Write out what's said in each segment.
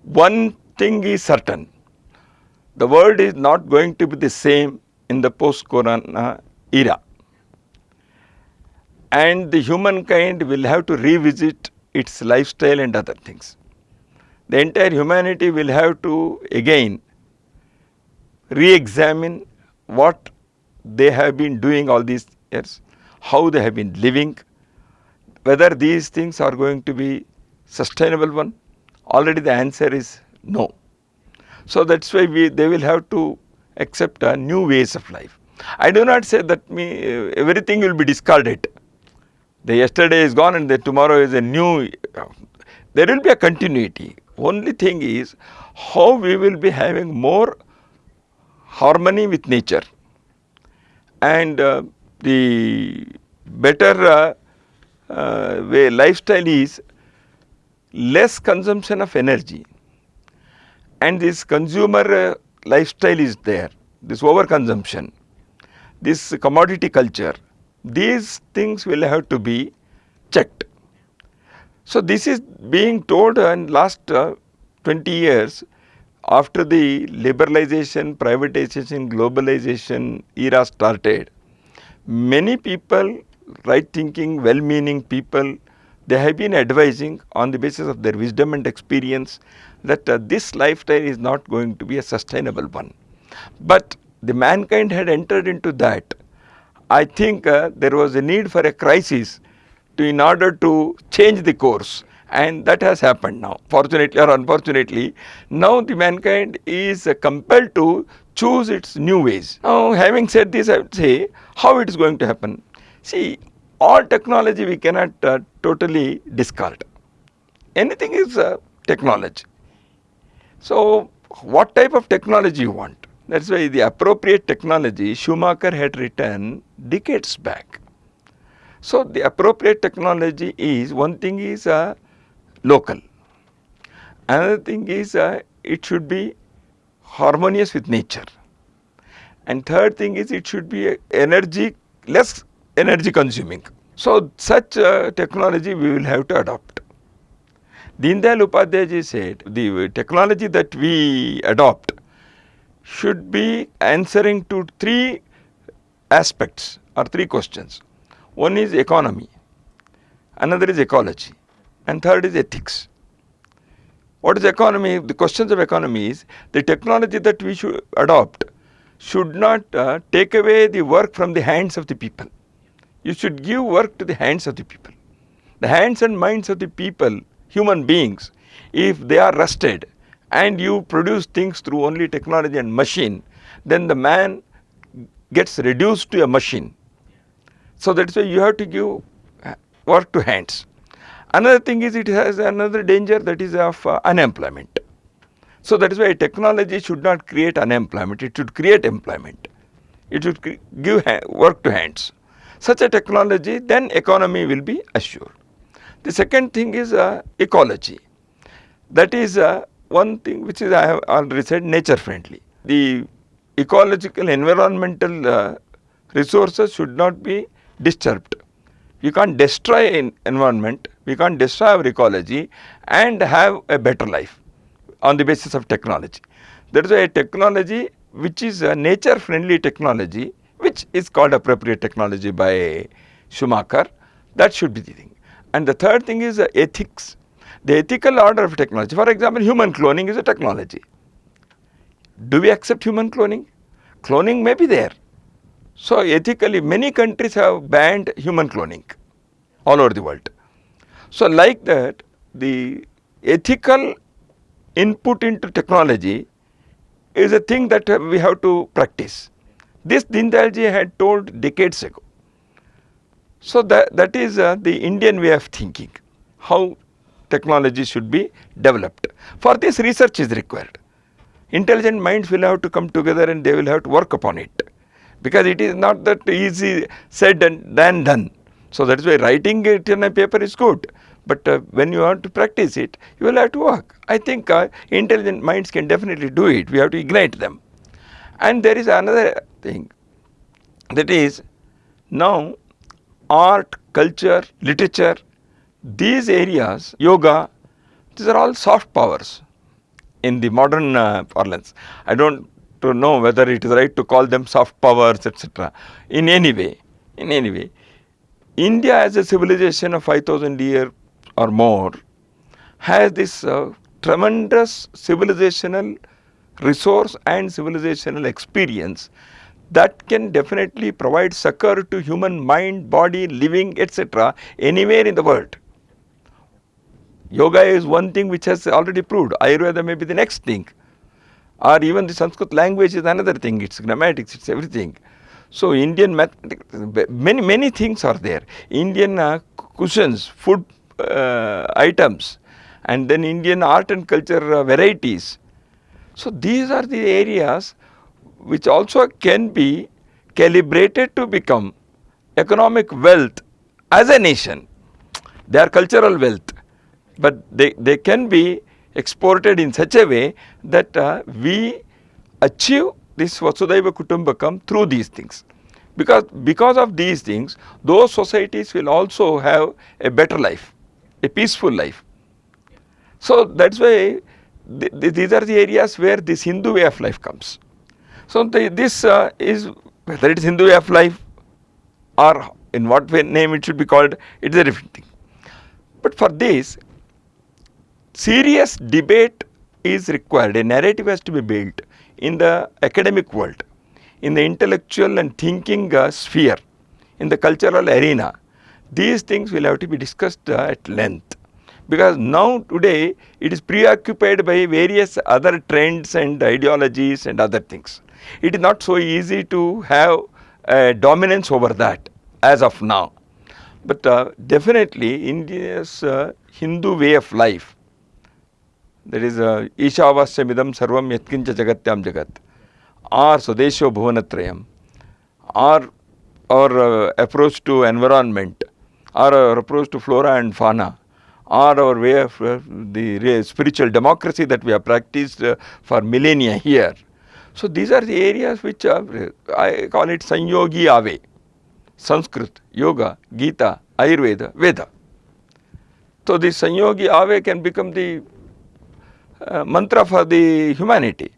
One thing is certain, the world is not going to be the same in the post-corona era, and the humankind will have to revisit its lifestyle and other things. The entire humanity will have to again re-examine what they have been doing all these years, how they have been living, whether these things are going to be sustainable one. Already the answer is no. So that's why they will have to accept new ways of life. I do not say that everything will be discarded. The yesterday is gone and the tomorrow is a new. There will be a continuity. Only thing is how we will be having more harmony with nature, and the better way lifestyle is less consumption of energy, and this consumer lifestyle is there, this overconsumption, this commodity culture, these things will have to be checked. So this is being told in last 20 years after the liberalization, privatization, globalization era started. Many people, right thinking, well meaning people, they have been advising on the basis of their wisdom and experience that this lifestyle is not going to be a sustainable one. But the mankind had entered into that. I think there was a need for a crisis in order to change the course, and that has happened now. Fortunately or unfortunately, now the mankind is compelled to choose its new ways. Now, having said this, I would say how it is going to happen. See, all technology we cannot totally discard. Anything is technology. So, what type of technology you want? That's why the appropriate technology Schumacher had written decades back. So, the appropriate technology is, one thing is local, another thing is it should be harmonious with nature, and third thing is it should be less energy consuming. So, such technology we will have to adopt. Deendayal Upadhyay ji said the technology that we adopt should be answering to three aspects or three questions. One is economy, another is ecology, and third is ethics. What is economy? The questions of economy is the technology that we should adopt should not take away the work from the hands of the people. You should give work to the hands of the people. The hands and minds of the people, human beings, if they are rusted and you produce things through only technology and machine, then the man gets reduced to a machine. So that's why you have to give work to hands. Another thing is it has another danger, that is of unemployment. So that is why technology should not create unemployment, it should create employment. It should give work to hands. Such a technology, then economy will be assured. The second thing is ecology. That is one thing which is, I have already said, nature friendly. The ecological environmental resources should not be disturbed. We can't destroy an environment, we can't destroy our ecology and have a better life on the basis of technology. That is why a technology which is a nature friendly technology, which is called appropriate technology by Schumacher, that should be the thing. And the third thing is ethics. The ethical order of technology. For example, human cloning is a technology. Do we accept human cloning? Cloning may be there. So ethically, many countries have banned human cloning all over the world. So like that, the ethical input into technology is a thing that we have to practice. This Deendayal ji had told decades ago. So that is the Indian way of thinking, how technology should be developed. For this, research is required. Intelligent minds will have to come together and they will have to work upon it, because it is not that easy said and than done. So that is why writing it in a paper is good, but when you want to practice it, you will have to work. I think intelligent minds can definitely do it. We have to ignite them. And there is another thing, that is, now art, culture, literature, these areas, yoga, these are all soft powers. in the modern parlance. I don't to know whether it is right to call them soft powers, etc. In any way, India as a civilization of 5,000 years or more has this tremendous civilizational resource and civilizational experience that can definitely provide succor to human mind, body, living, etc. anywhere in the world. Yoga is one thing which has already proved. Ayurveda may be the next thing. Or even the Sanskrit language is another thing. It's grammatics, it's everything. So Indian mathematics, many things are there. Indian cuisines, food items, and then Indian art and culture varieties. So these are the areas which also can be calibrated to become economic wealth as a nation. They are cultural wealth, but they can be exported in such a way that we achieve this Vasudhaiva Kutumbakam through these things. Because of these things, those societies will also have a better life, a peaceful life. So that's why these are the areas where this Hindu way of life comes. So this is, whether it is Hindu way of life or in what way name it should be called, it is a different thing. But for this, serious debate is required. A narrative has to be built in the academic world, in the intellectual and thinking sphere, in the cultural arena. These things will have to be discussed at length. Because now today it is preoccupied by various other trends and ideologies and other things. It is not so easy to have dominance over that as of now. But definitely India's Hindu way of life, that is Ishavasya sarvam yatkincha jagatyam jagat, or Swadesho bhuvanatrayam, or our approach to environment, or our approach to flora and fauna, or our way of the spiritual democracy that we have practiced for millennia here. So these are the areas which I call it Sanyogi Ave. Sanskrit, Yoga, Gita, Ayurveda, Veda. So this Sanyogi Ave can become the mantra for the humanity.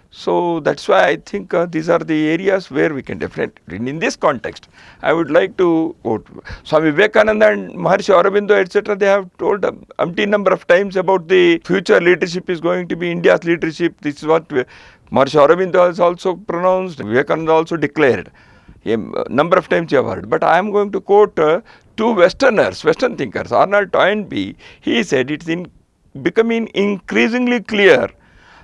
So that's why I think these are the areas where we can definitely, in this context, I would like to quote Swami Vivekananda and Maharshi Aurobindo, etc. They have told umpteen number of times about the future leadership is going to be India's leadership. This is what Maharshi Aurobindo has also pronounced, Vivekananda also declared. A number of times you have heard. But I am going to quote two Westerners, Western thinkers, Arnold Toynbee. He said it's becoming increasingly clear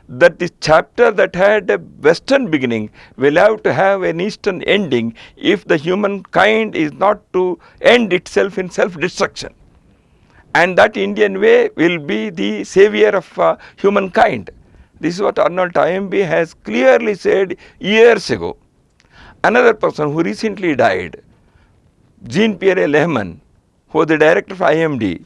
that this chapter that had a Western beginning will have to have an Eastern ending if the humankind is not to end itself in self-destruction. And that Indian way will be the savior of humankind. This is what Arnold Toynbee has clearly said years ago. Another person who recently died, Jean-Pierre Lehman, who was the director of IMD,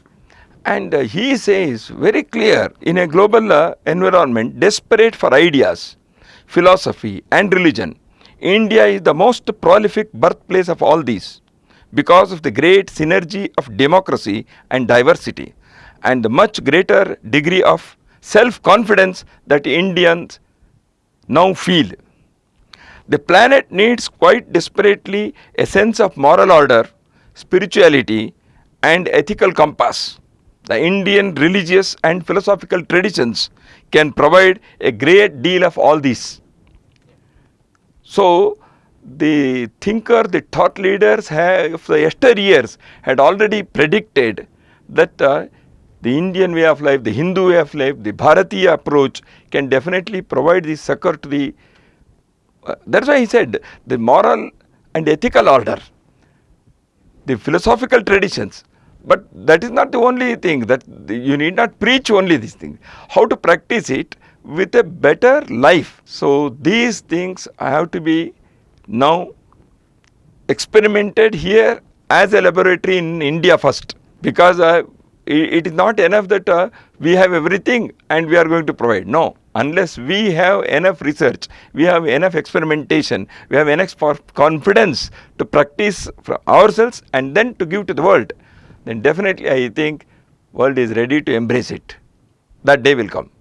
and he says very clear, in a global environment desperate for ideas, philosophy and religion, India is the most prolific birthplace of all these because of the great synergy of democracy and diversity and the much greater degree of self-confidence that Indians now feel. The planet needs quite desperately a sense of moral order, spirituality and ethical compass. The Indian religious and philosophical traditions can provide a great deal of all these. So the thinker, the thought leaders of the yesteryears had already predicted that the Indian way of life, the Hindu way of life, the Bharatiya approach can definitely provide the succor to the that's why he said the moral and ethical order, the philosophical traditions. But that is not the only thing, that you need not preach only these things. How to practice it with a better life. So these things have to be now experimented here as a laboratory in India first. Because it is not enough that we have everything and we are going to provide. No. Unless we have enough research, we have enough experimentation, we have enough confidence to practice for ourselves and then to give to the world, then definitely I think world is ready to embrace it. That day will come.